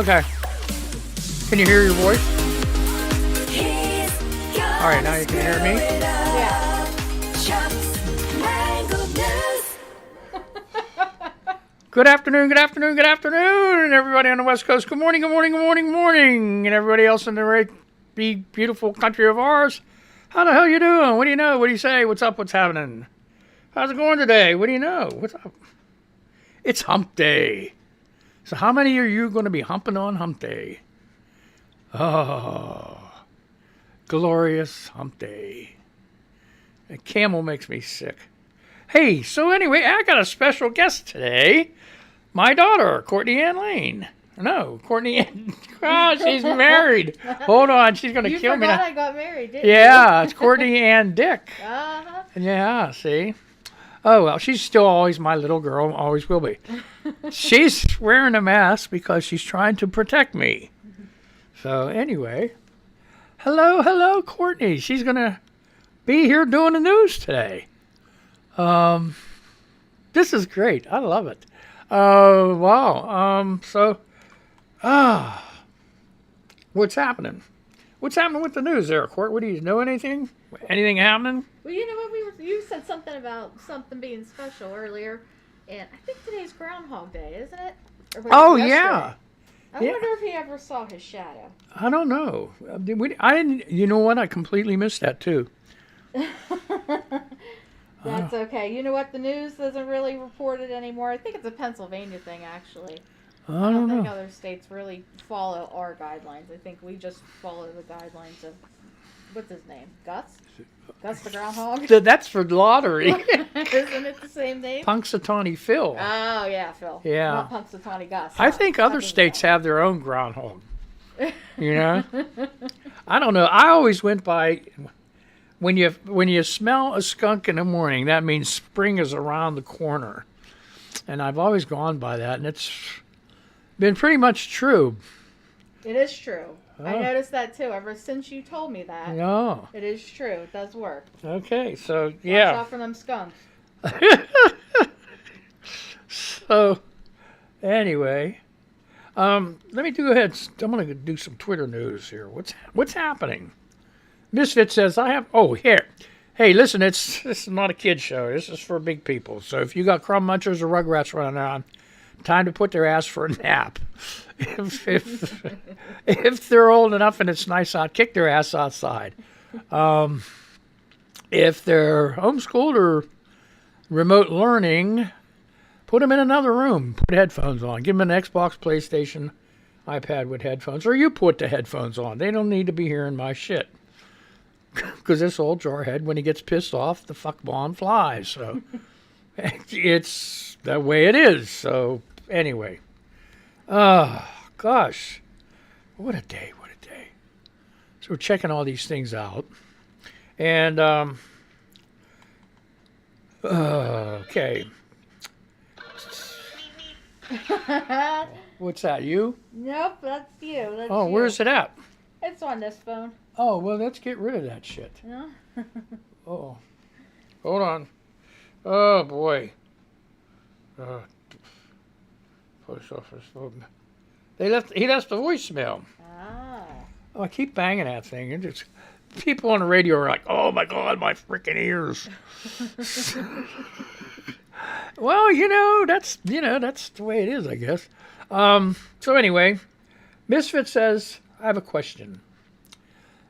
Okay. Can you hear your voice? All right, now you can hear me? Yeah. Good afternoon, good afternoon, good afternoon, everybody on the West Coast. Good morning, good morning, good morning, good morning. And everybody else in the great, big, beautiful country of ours. How the hell you doing? What do you know? What do you say? What's up? What's happening? How's it going today? What do you know? What's up? It's hump day. So how many are you going to be humping on hump day? Oh, glorious hump day. A camel makes me sick. Hey, so anyway, I got a special guest today. My daughter, Courtney Ann Lane. No, Courtney Ann. Oh, she's married. Hold on, she's going to kill me You now. forgot I got married, didn't you? Yeah, it's Courtney Ann Dick. Uh-huh. Yeah, see? Oh, well, she's still always my little girl, always will be. She's wearing a mask because she's trying to protect me. So anyway, hello, Courtney. She's going to be here doing the news today. This is great. I love it. Wow. What's happening? What's happening with the news there, Court? What do you know? Anything? Anything happening? Well, you know what? You said something about something being special earlier, and I think today's Groundhog Day, isn't it? Or was Oh, it yesterday? yeah. I wonder if he ever saw his shadow. I don't know. I didn't. You know what? I completely missed that too. That's okay. You know what? The news doesn't really report it anymore. I think it's a Pennsylvania thing, actually. I don't think know. other states really follow our guidelines. I think we just follow the guidelines of, what's his name? Gus? Gus the Groundhog? That's for lottery. Isn't it the same name? Punxsutawney Phil. Oh, yeah, Phil. Yeah. Not Punxsutawney Gus. I think other states have their own groundhog. You know? I don't know. I always went by when you smell a skunk in the morning, that means spring is around the corner. And I've always gone by that, and it's been pretty much true. It is true. Oh. I noticed that too. Ever since you told me that, Oh. it is true. It does work. Okay, so Watch yeah. out for them skunks. So anyway, let me go ahead. I'm going to do some Twitter news here. What's happening? Misfit says I have. Oh, here. Hey, listen. This is not a kid show. This is for big people. So if you got crumb munchers or rugrats running around, time to put their ass for a nap. If they're old enough and it's nice out, kick their ass outside. If they're homeschooled or remote learning, put them in another room. Put headphones on. Give them an Xbox, PlayStation, iPad with headphones. Or you put the headphones on. They don't need to be hearing my shit. Because this old jarhead, when he gets pissed off, the fuck bomb flies. So it's the way it is. So anyway. Gosh. What a day. What a day. So we're checking all these things out. And, okay. What's that, you? Nope, that's you. That's Oh, you. where's it at? It's on this phone. Oh, well, let's get rid of that shit. No? Oh, hold on. Oh, boy. Post office. He left the voicemail. Ah. Oh, I keep banging that thing. And just people on the radio are like, "Oh my God, my freaking ears." Well, that's the way it is, I guess. So anyway, Misfit says, I have a question.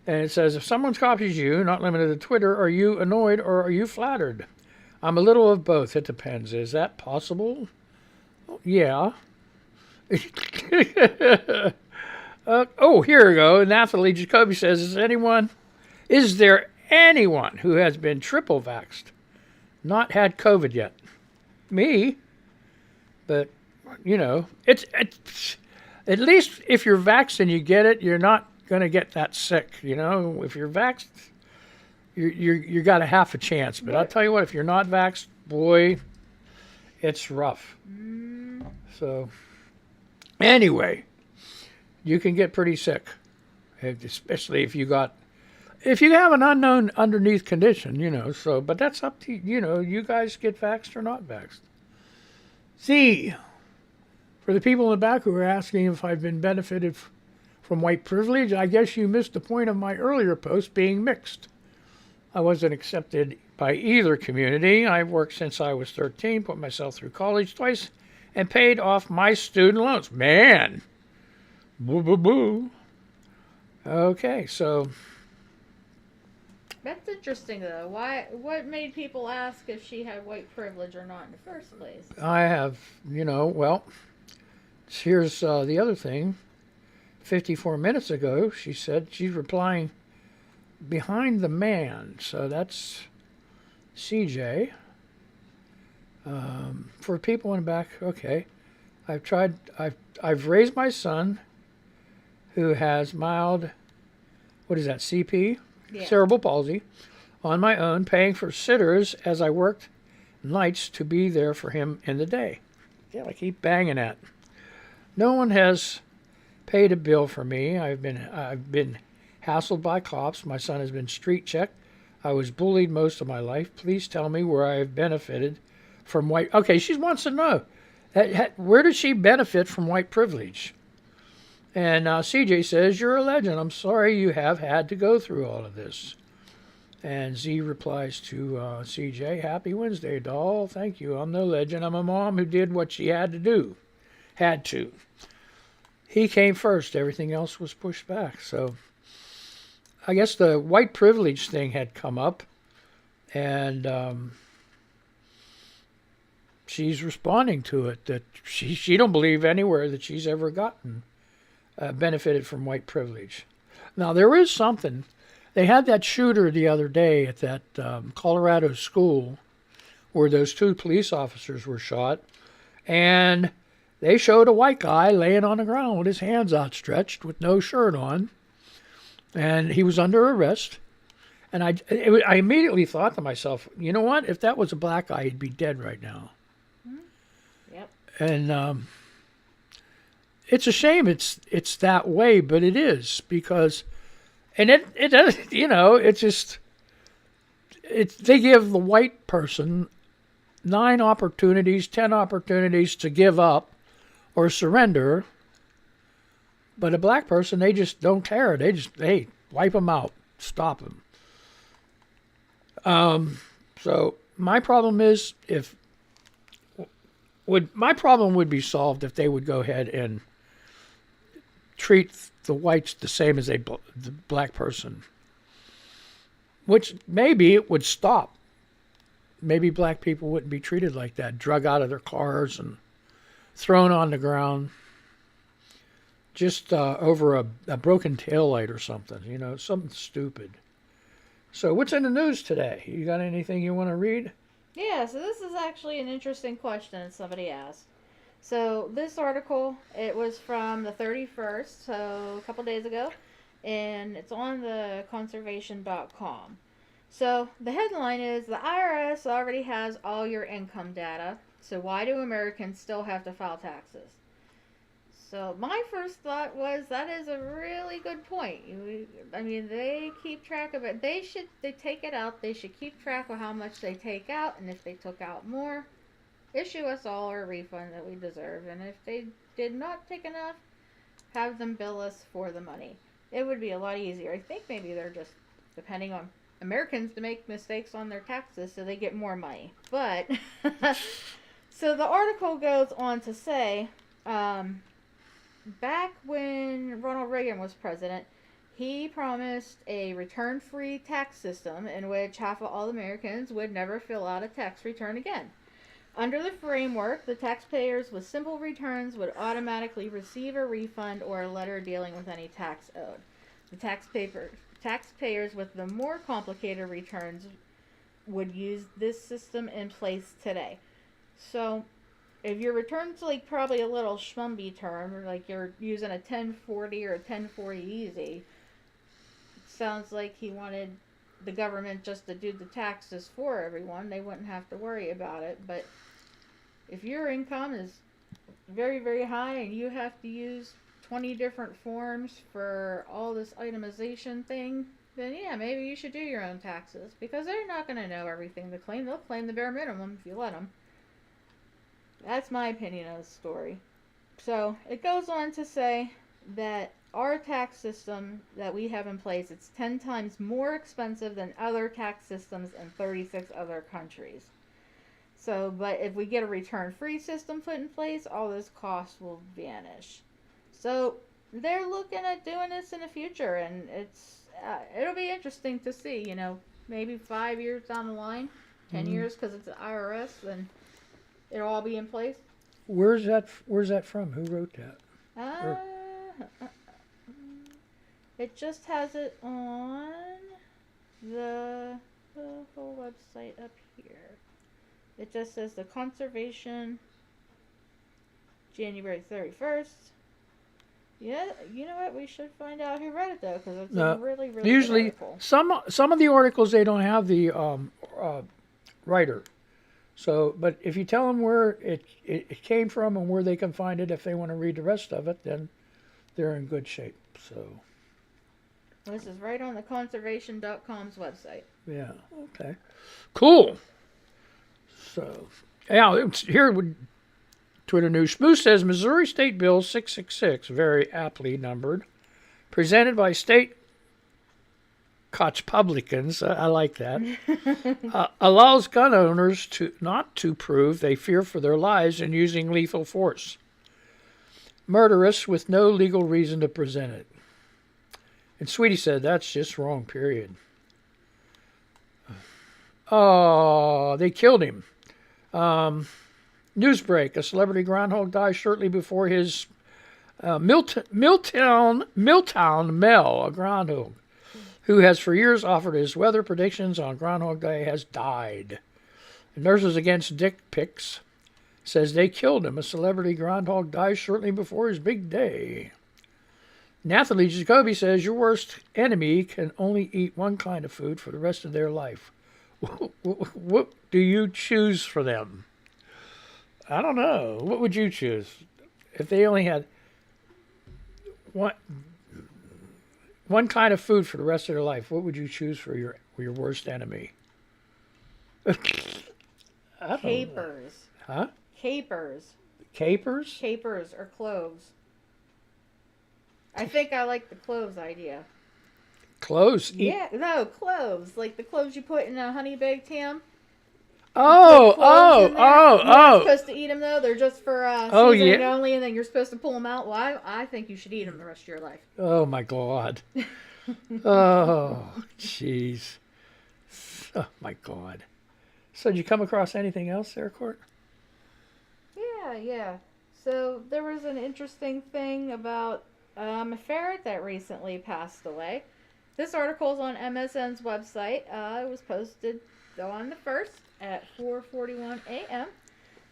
And it says, if someone copies you, not limited to Twitter, are you annoyed or are you flattered? I'm a little of both. It depends. Is that possible? Yeah. Here we go. Nathalie Jacoby says, is there anyone who has been triple vaxxed, not had COVID yet? Me. But, it's at least if you're vaxxed and you get it, you're not going to get that sick. If you're vaxxed, you got a half a chance. But I'll tell you what, if you're not vaxxed, boy, it's rough. So anyway, you can get pretty sick, especially if you have an unknown underneath condition, so, but that's up to, you guys get vaxxed or not vaxxed. See, For the people in the back who are asking if I've been benefited from white privilege, I guess you missed the point of my earlier post being mixed. I wasn't accepted by either community. I've worked since I was 13, put myself through college twice, and paid off my student loans. Man! Boo, boo, boo. Okay, so That's interesting, though. Why? What made people ask if she had white privilege or not in the first place? I have, well, here's the other thing. 54 minutes ago, she said she's replying behind the man. So that's CJ. For people in the back, okay. I've raised my son who has mild, what is that, CP? Yeah. Cerebral palsy, on my own, paying for sitters as I worked nights to be there for him in the day. Yeah, I keep banging at. No one has paid a bill for me. I've been hassled by cops. My son has been street checked. I was bullied most of my life. Please tell me where I have benefited from white. Okay, she wants to know where did she benefit from white privilege? And CJ says, "You're a legend. I'm sorry you have had to go through all of this." And Z replies to CJ, "Happy Wednesday, doll. Thank you. I'm no legend. I'm a mom who did what she had to do. Had to. He came first. Everything else was pushed back." So I guess the white privilege thing had come up, and she's responding to it, that she don't believe anywhere that she's ever gotten benefited from white privilege. Now, there is something. They had that shooter the other day at that Colorado school where those 2 police officers were shot, and they showed a white guy laying on the ground with his hands outstretched with no shirt on, and he was under arrest. And I immediately thought to myself, you know what? If that was a black guy, he'd be dead right now. Yep. And it's a shame it's that way, but it is, because, and it does, it's just, they give the white person 9 opportunities, 10 opportunities to give up or surrender, but a black person, they just don't care. They wipe them out, stop them. So my problem is, my problem would be solved if they would go ahead and treat the whites the same as the black person, which maybe it would stop. Maybe black people wouldn't be treated like that, drug out of their cars and thrown on the ground just over a broken taillight or something, something stupid. So what's in the news today? You got anything you want to read? Yeah, so this is actually an interesting question that somebody asked. So this article, it was from the 31st, so a couple days ago, and it's on the conservation.com. So the headline is, the IRS already has all your income data, so why do Americans still have to file taxes? So my first thought was, that is a really good point. They keep track of it. They take it out. They should keep track of how much they take out, and if they took out more, issue us all our refund that we deserve. And if they did not take enough, have them bill us for the money. It would be a lot easier. I think maybe they're just depending on Americans to make mistakes on their taxes so they get more money. But so the article goes on to say, back when Ronald Reagan was president, he promised a return-free tax system in which half of all Americans would never fill out a tax return again. Under the framework, the taxpayers with simple returns would automatically receive a refund or a letter dealing with any tax owed. The taxpayers with the more complicated returns would use this system in place today. So if your return's like probably a little schmumby term, or like you're using a 1040 or a 1040 easy, sounds like he wanted the government just to do the taxes for everyone. They wouldn't have to worry about it. But if your income is very, very high and you have to use 20 different forms for all this itemization thing, then yeah, maybe you should do your own taxes, because they're not going to know everything to claim. They'll claim the bare minimum if you let them. That's my opinion of the story. So it goes on to say that our tax system that we have in place, it's 10 times more expensive than other tax systems in 36 other countries. So, but if we get a return-free system put in place, all those costs will vanish. So they're looking at doing this in the future, and it'll be interesting to see. Maybe 5 years down the line, 10 years, because it's the IRS, then it'll all be in place. Where's that from? Who wrote that? Uh, it just has it on the whole website up here. It just says the conservation, January 31st. Yeah, you know what? We should find out who read it though, because it's a really, really usually good article. some of the articles they don't have the writer. So, but if you tell them where it came from and where they can find it, if they want to read the rest of it, then they're in good shape. So. This is right on the conservation.com's website. Yeah. Okay. Cool. So, yeah, here with Twitter news. Spoo says Missouri State Bill 666, very aptly numbered, presented by state Kochpublicans, I like that, allows gun owners not to prove they fear for their lives in using lethal force. Murderous with no legal reason to present it. And Sweetie said, that's just wrong, period. Oh, they killed him. Newsbreak, a celebrity groundhog dies shortly before his Milltown Mel, a groundhog, who has for years offered his weather predictions on Groundhog Day, has died. Nurses Against Dick Pics says they killed him. A celebrity groundhog dies shortly before his big day. Nathalie Jacoby says your worst enemy can only eat one kind of food for the rest of their life. What do you choose for them? I don't know. What would you choose if they only had one kind of food for the rest of their life? What would you choose for your worst enemy? Capers. Huh? Capers. Capers? Capers or cloves. I think I like the cloves idea. Cloves? Yeah, no, cloves. Like the cloves you put in a honey baked ham. Oh. You're not supposed to eat them though. They're just for seasoning only, and then you're supposed to pull them out. Well, I think you should eat them the rest of your life. Oh my God. Oh, jeez. Oh my God. So did you come across anything else there, Court? Yeah. So there was an interesting thing about a ferret that recently passed away. This article is on MSN's website. It was posted on the 1st at 4:41 a.m.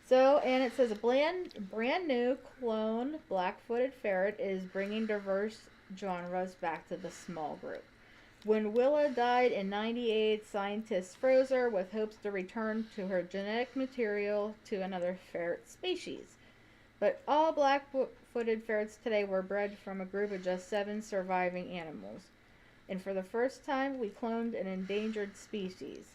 So, and it says a brand new clone black-footed ferret is bringing diverse genres back to the small group. When Willa died in '98, scientists froze her with hopes to return to her genetic material to another ferret species. But all black-footed ferrets today were bred from a group of just 7 surviving animals. And for the first time, we cloned an endangered species.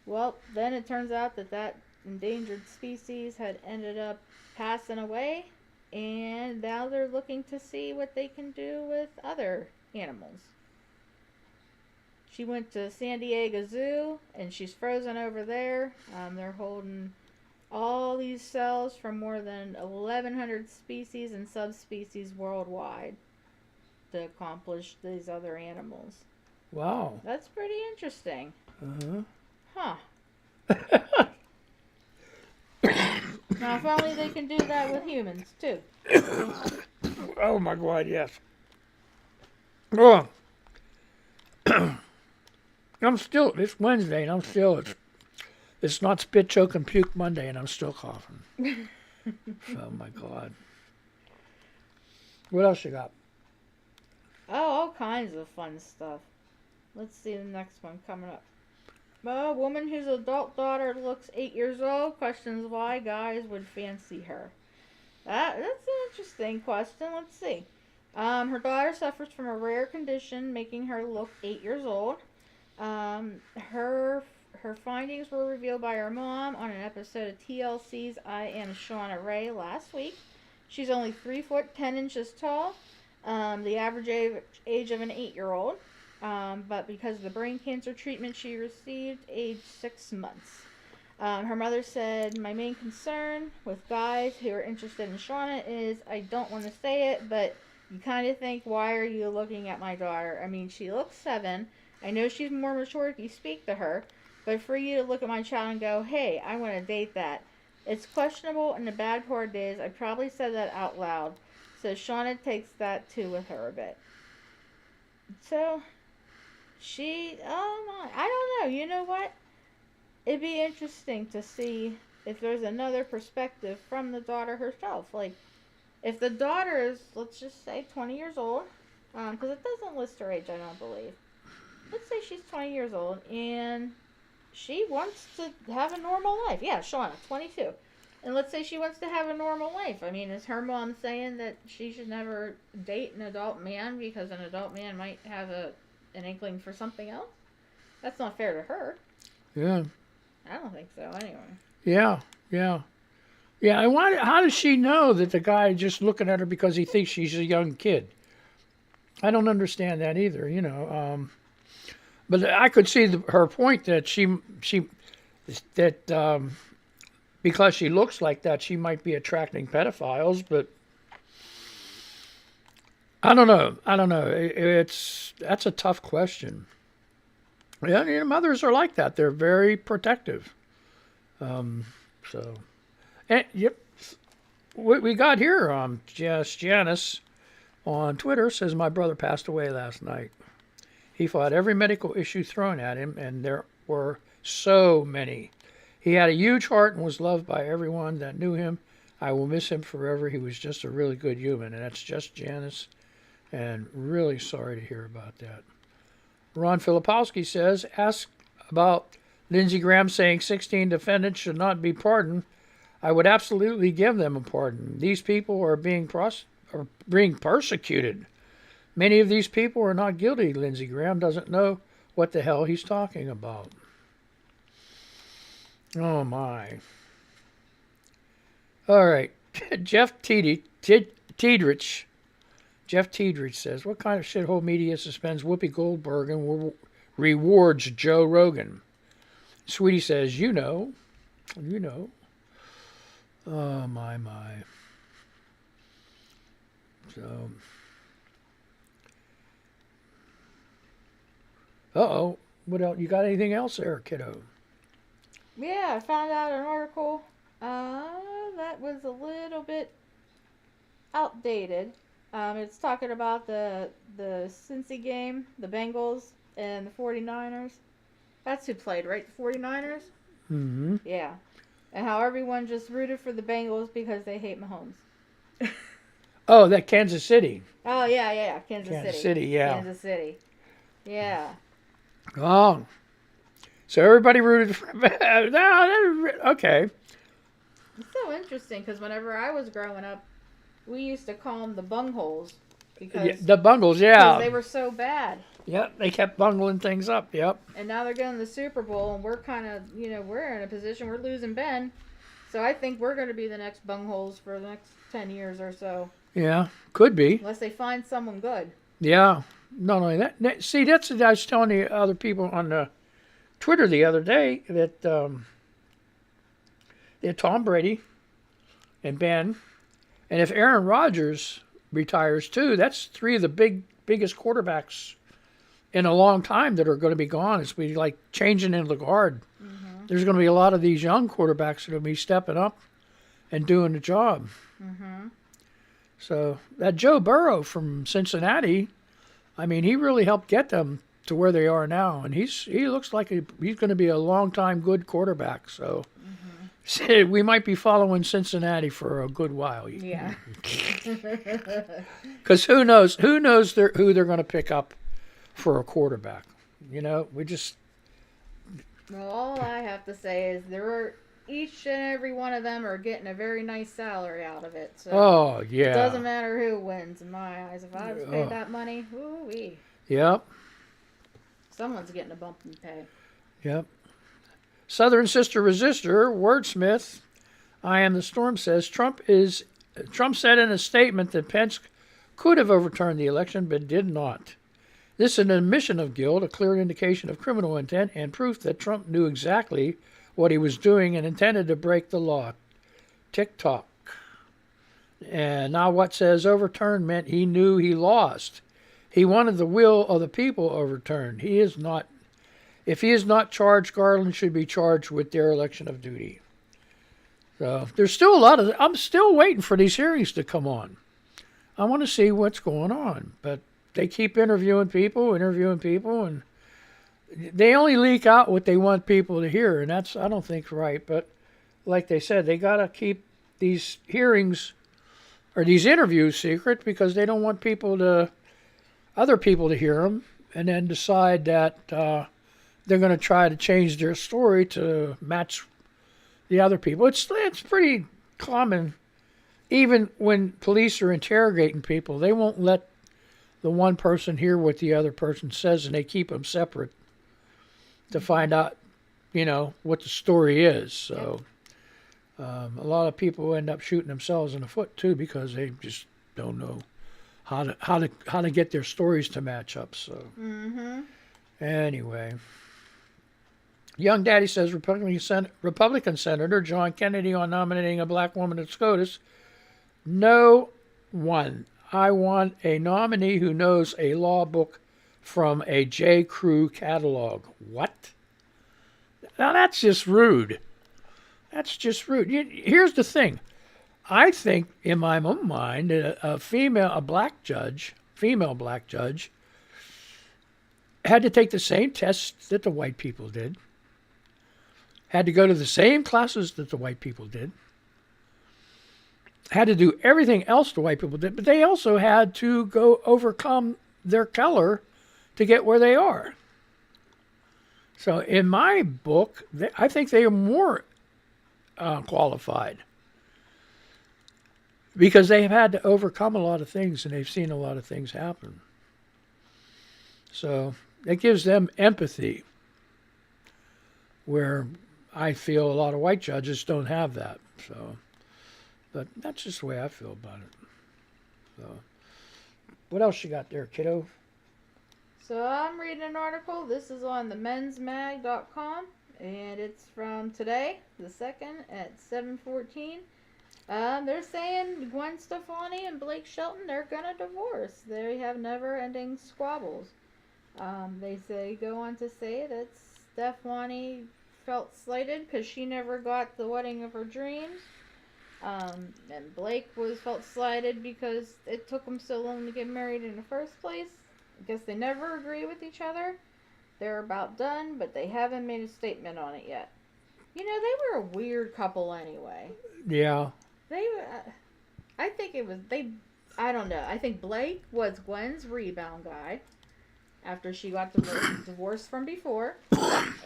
Well, then it turns out that endangered species had ended up passing away, and now they're looking to see what they can do with other animals. She went to San Diego Zoo, and she's frozen over there. They're holding all these cells from more than 1,100 species and subspecies worldwide to accomplish these other animals. Wow. That's pretty interesting. Uh-huh. Huh. Now, if only they can do that with humans, too. Oh, my God, yes. Oh. It's Wednesday, and it's not spit, choke, and puke Monday, and I'm still coughing. Oh, my God. What else you got? Oh, all kinds of fun stuff. Let's see the next one coming up. A woman whose adult daughter looks 8 years old questions why guys would fancy her. That's an interesting question. Let's see. Her daughter suffers from a rare condition making her look 8 years old. Her findings were revealed by her mom on an episode of TLC's I Am Shauna Ray last week. She's only 3 foot 10 inches tall, the average age of an 8-year-old. But because of the brain cancer treatment she received, age 6 months. Her mother said, "My main concern with guys who are interested in Shauna is, I don't want to say it, but you kind of think, why are you looking at my daughter? I mean, she looks 7. I know she's more mature if you speak to her, but for you to look at my child and go, hey, I want to date that. It's questionable, and the bad part is I probably said that out loud." So Shauna takes that too with her a bit. So oh my, I don't know. You know what? It'd be interesting to see if there's another perspective from the daughter herself. Like, if the daughter is, let's just say, 20 years old, because it doesn't list her age, I don't believe. Let's say she's 20 years old and she wants to have a normal life. Yeah, Shauna, 22. And let's say she wants to have a normal life. I mean, is her mom saying that she should never date an adult man because an adult man might have an inkling for something else? That's not fair to her. Yeah. I don't think so, anyway. Yeah. Yeah. Yeah. And how does she know that the guy just looking at her because he thinks she's a young kid? I don't understand that either, you know. But I could see her point that because she looks like that, she might be attracting pedophiles. But I don't know. That's a tough question. Yeah, you know, mothers are like that. They're very protective. So, and yep, we got here. Janice on Twitter says my brother passed away last night. He fought every medical issue thrown at him, and there were so many. He had a huge heart and was loved by everyone that knew him. I will miss him forever. He was just a really good human, and that's just Janice. And really sorry to hear about that. Ron Filipowski says, ask about Lindsey Graham saying 16 defendants should not be pardoned. I would absolutely give them a pardon. These people are being persecuted. Many of these people are not guilty. Lindsey Graham doesn't know what the hell he's talking about. Oh, my. All right. Jeff Tiedrich. Jeff Tiedrich says, what kind of shithole media suspends Whoopi Goldberg and rewards Joe Rogan? Sweetie says, you know. Oh, my. So, uh-oh. What else? You got anything else there, kiddo? Yeah, I found out an article that was a little bit outdated. It's talking about the Cincy game, the Bengals and the 49ers. That's who played, right? The 49ers? Mm-hmm. Yeah. And how everyone just rooted for the Bengals because they hate Mahomes. Oh, that Kansas City. Oh, yeah. Kansas City, yeah. Kansas City. Yeah. Oh. So everybody rooted for... Okay. It's so interesting because whenever I was growing up, we used to call them the bungholes because the Bungles, yeah. they were so bad. Yep, they kept bungling things up. Yep. And now they're going to the Super Bowl, and we're kind of, we're in a position we're losing Ben, so I think we're going to be the next bungholes for the next 10 years or so. Yeah, could be. Unless they find someone good. Yeah. Not only that. See, that's what I was telling the other people on Twitter the other day that Tom Brady and Ben. And if Aaron Rodgers retires too, that's 3 of the biggest quarterbacks in a long time that are going to be gone. It's be like changing in the guard. Mm-hmm. There's going to be a lot of these young quarterbacks that are going to be stepping up and doing the job. Mm-hmm. So that Joe Burrow from Cincinnati, I mean, he really helped get them to where they are now, and he looks like he's going to be a long time good quarterback. So. Mm-hmm. We might be following Cincinnati for a good while. Yeah. Because who knows who they're going to pick up for a quarterback? We just. Well, all I have to say is each and every one of them are getting a very nice salary out of it. So oh yeah. It doesn't matter who wins in my eyes. If I was paid that money, ooh-wee. Yep. Someone's getting a bump in pay. Yep. Southern Sister Resistor, wordsmith, I Am the Storm says, Trump is Trump said in a statement that Pence could have overturned the election but did not. This is an admission of guilt, a clear indication of criminal intent, and proof that Trump knew exactly what he was doing and intended to break the law. Tick-tock. And now what says overturned meant he knew he lost. He wanted the will of the people overturned. If he is not charged, Garland should be charged with dereliction of duty. So there's still I'm still waiting for these hearings to come on. I want to see what's going on. But they keep interviewing people, and they only leak out what they want people to hear, and that's, I don't think, right. But like they said, they got to keep these hearings or these interviews secret because they don't want other people to hear them and then decide that they're going to try to change their story to match the other people. It's pretty common. Even when police are interrogating people, they won't let the one person hear what the other person says, and they keep them separate to find out, what the story is. So a lot of people end up shooting themselves in the foot too because they just don't know how to get their stories to match up. So anyway, Young Daddy says Republican Senator John Kennedy on nominating a black woman at SCOTUS. No one. I want a nominee who knows a law book from a J. Crew catalog. What? Now that's just rude. That's just rude. Here's the thing. I think in my own mind, a female black judge, had to take the same tests that the white people did, had to go to the same classes that the white people did, had to do everything else the white people did, but they also had to go overcome their color to get where they are. So in my book, I think they are more qualified because they have had to overcome a lot of things and they've seen a lot of things happen. So it gives them empathy where I feel a lot of white judges don't have that. So, but that's just the way I feel about it. So, what else you got there, kiddo? So I'm reading an article. This is on themensmag.com, and it's from today, the 2nd at 7:14. They're saying Gwen Stefani and Blake Shelton, they're gonna divorce. They have never-ending squabbles. They go on to say that Stefani felt slighted because she never got the wedding of her dreams. And Blake felt slighted because it took them so long to get married in the first place. I guess they never agree with each other. They're about done, but they haven't made a statement on it yet. They were a weird couple anyway. Yeah. I think it was, I don't know. I think Blake was Gwen's rebound guy after she got divorced from before.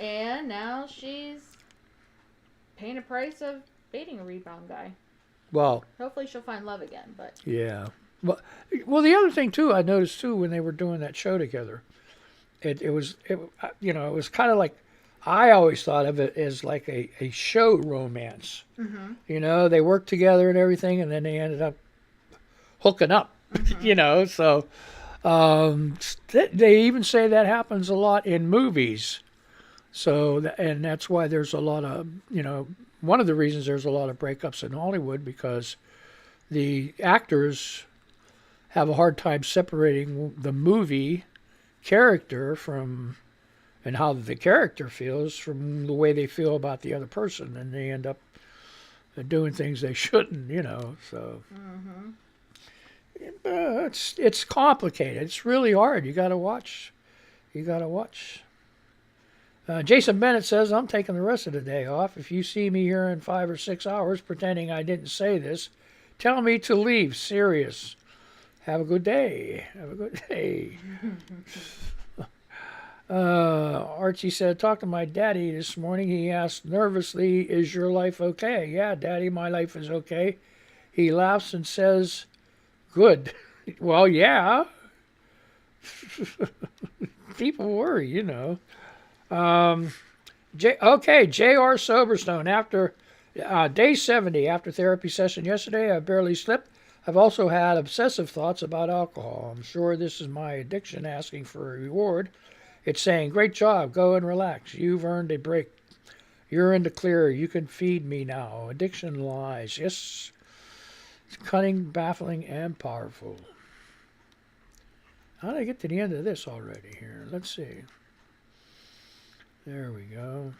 And now she's paying a price of dating a rebound guy. Well, hopefully she'll find love again, but yeah. Well, the other thing too, I noticed too when they were doing that show together, it was kind of like, I always thought of it as like a show romance. Mm-hmm. They worked together and everything, and then they ended up hooking up. Mm-hmm. So they even say that happens a lot in movies. So and that's why there's a lot of one of the reasons there's a lot of breakups in Hollywood, because the actors have a hard time separating the movie character from, and how the character feels from the way they feel about the other person, and they end up doing things they shouldn't, so. Mm-hmm. It's complicated. It's really hard. You got to watch. Jason Bennett says, I'm taking the rest of the day off. If you see me here in 5 or 6 hours pretending I didn't say this, tell me to leave. Serious. Have a good day. Archie said, talked to my daddy this morning. He asked nervously, is your life okay? Yeah, Daddy, my life is okay. He laughs and says, good. Well, yeah. People worry, Okay, J.R. Soberstone. Day 70 after therapy session yesterday. I barely slept. I've also had obsessive thoughts about alcohol. I'm sure this is my addiction asking for a reward. It's saying, great job, go and relax. You've earned a break. You're in the clear. You can feed me now. Addiction lies. Yes, it's cunning, baffling, and powerful. How did I get to the end of this already here? Let's see. There we go.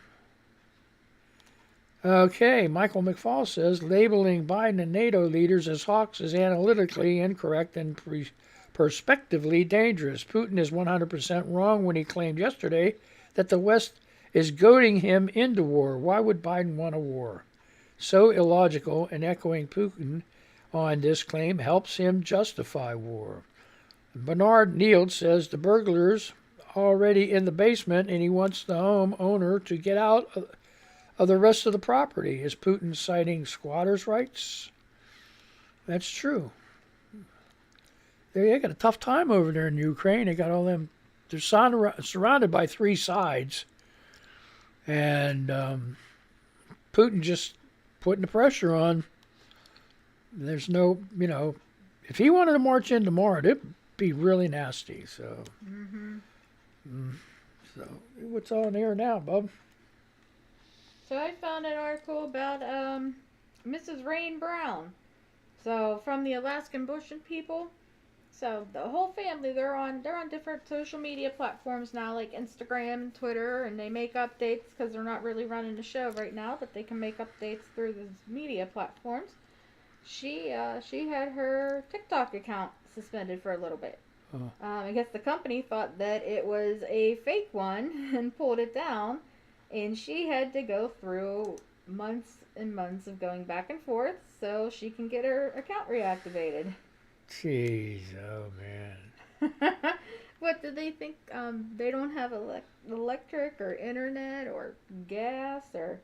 Okay, Michael McFall says labeling Biden and NATO leaders as hawks is analytically incorrect and prospectively dangerous. Putin is 100% wrong when he claimed yesterday that the West is goading him into war. Why would Biden want a war? So illogical, and echoing Putin on this claim helps him justify war. Bernard Neild says the burglars already in the basement and he wants the home owner to get out of the rest of the property. Is Putin citing squatters' rights? That's true. They got a tough time over there in Ukraine. They got all them. They're surrounded by three sides, and Putin just putting the pressure on. There's no, if he wanted to march in tomorrow, it'd be really nasty. So, so what's on air now, bub? So I found an article about Mrs. Rain Brown. So from the Alaskan Bushin people. So the whole family, they're on different social media platforms now, like Instagram and Twitter, and they make updates because they're not really running the show right now, but they can make updates through the media platforms. She had her TikTok account suspended for a little bit. I guess the company thought that it was a fake one and pulled it down. And she had to go through months and months of going back and forth so she can get her account reactivated. Jeez, oh man. What do they think? They don't have electric or internet or gas, or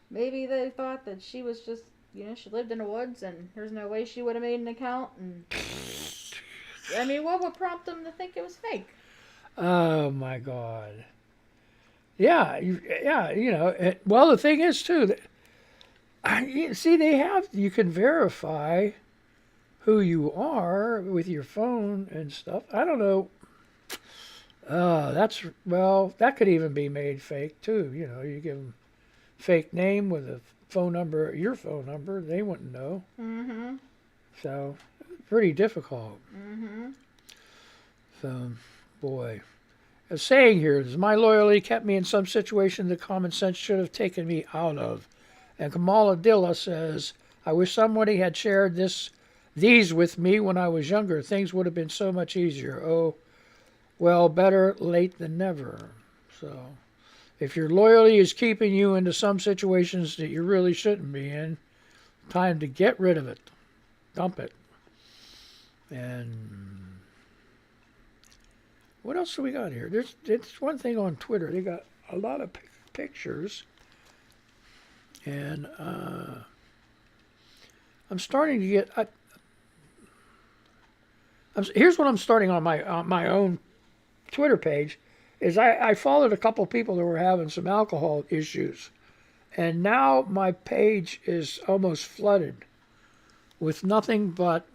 maybe they thought that she was just, she lived in the woods and there's no way she would have made an account. And I mean, what would prompt them to think it was fake? Oh my God. Yeah, well, the thing is too that you can verify who you are with your phone and stuff. I don't know. That could even be made fake too. You give them fake name with a phone number, your phone number, they wouldn't know. Mm-hmm. So, pretty difficult. Mm-hmm. So, boy. A saying here is, my loyalty kept me in some situation that common sense should have taken me out of. And Kamala Dilla says, I wish somebody had shared these with me when I was younger. Things would have been so much easier. Oh, well, better late than never. So, if your loyalty is keeping you into some situations that you really shouldn't be in, time to get rid of it. Dump it. And what else do we got here? It's one thing on Twitter. They got a lot of pictures. And I'm starting to get... here's what I'm starting on my own Twitter page. Is I followed a couple people that were having some alcohol issues. And now my page is almost flooded with nothing but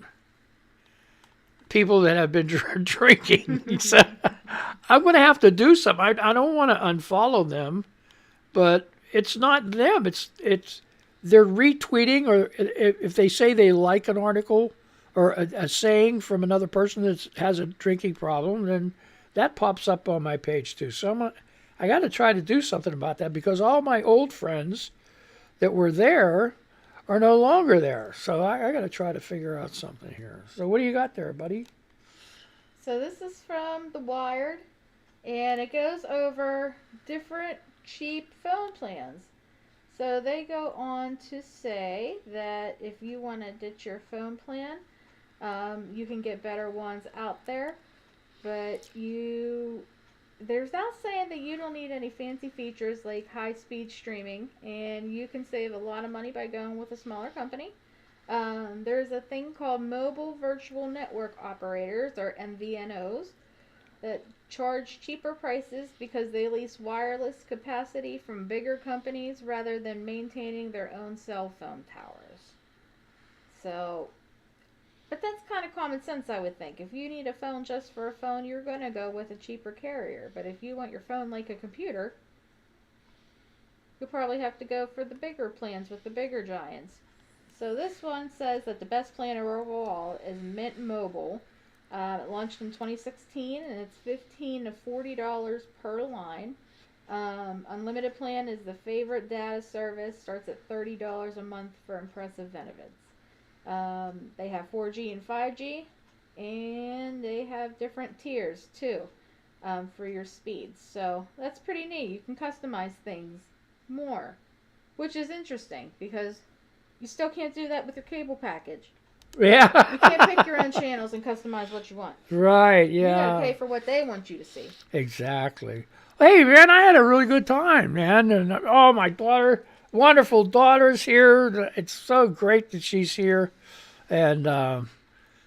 people that have been drinking. So I'm going to have to do something. I don't want to unfollow them, but it's not them. It's they're retweeting, or if they say they like an article or a saying from another person that has a drinking problem, then that pops up on my page too. So I got to try to do something about that, because all my old friends that were there are no longer there. So I got to try to figure out something here. So what do you got there, buddy? So this is from The Wired, and it goes over different cheap phone plans. So they go on to say that if you want to ditch your phone plan, you can get better ones out there. But they're now saying that you don't need any fancy features like high-speed streaming, and you can save a lot of money by going with a smaller company. There's a thing called Mobile Virtual Network Operators, or MVNOs, that charge cheaper prices because they lease wireless capacity from bigger companies rather than maintaining their own cell phone towers. So, but that's kind of common sense, I would think. If you need a phone just for a phone, you're going to go with a cheaper carrier. But if you want your phone like a computer, you'll probably have to go for the bigger plans with the bigger giants. So this one says that the best plan overall is Mint Mobile. It launched in 2016, and it's $15 to $40 per line. Unlimited plan is the favorite data service. Starts at $30 a month for impressive benefits. They have 4G and 5G, and they have different tiers too for your speeds. So that's pretty neat. You can customize things more, which is interesting because you still can't do that with your cable package. Yeah. You can't pick your own channels and customize what you want. Right, You yeah. gotta pay for what they want you to see. Exactly. Hey, man, I had a really good time, man. And oh, my daughter, wonderful daughter's here. It's so great that she's here and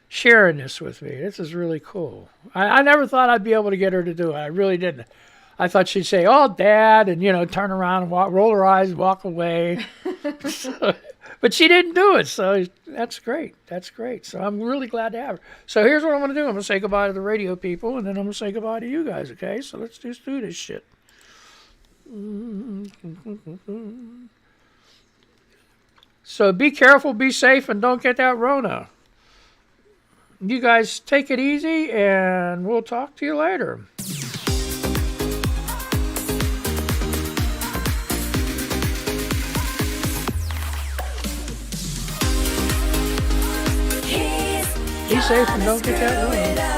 sharing this with me. This is really cool. I never thought I'd be able to get her to do it. I really didn't. I thought she'd say, "Oh, Dad," and, turn around and roll her eyes, walk away. But she didn't do it, so that's great. That's great. So I'm really glad to have her. So here's what I'm going to do. I'm going to say goodbye to the radio people, and then I'm going to say goodbye to you guys, okay? So let's just do this shit. So be careful, be safe, and don't get that Rona. You guys take it easy, and we'll talk to you later. Be safe and don't get that Rona.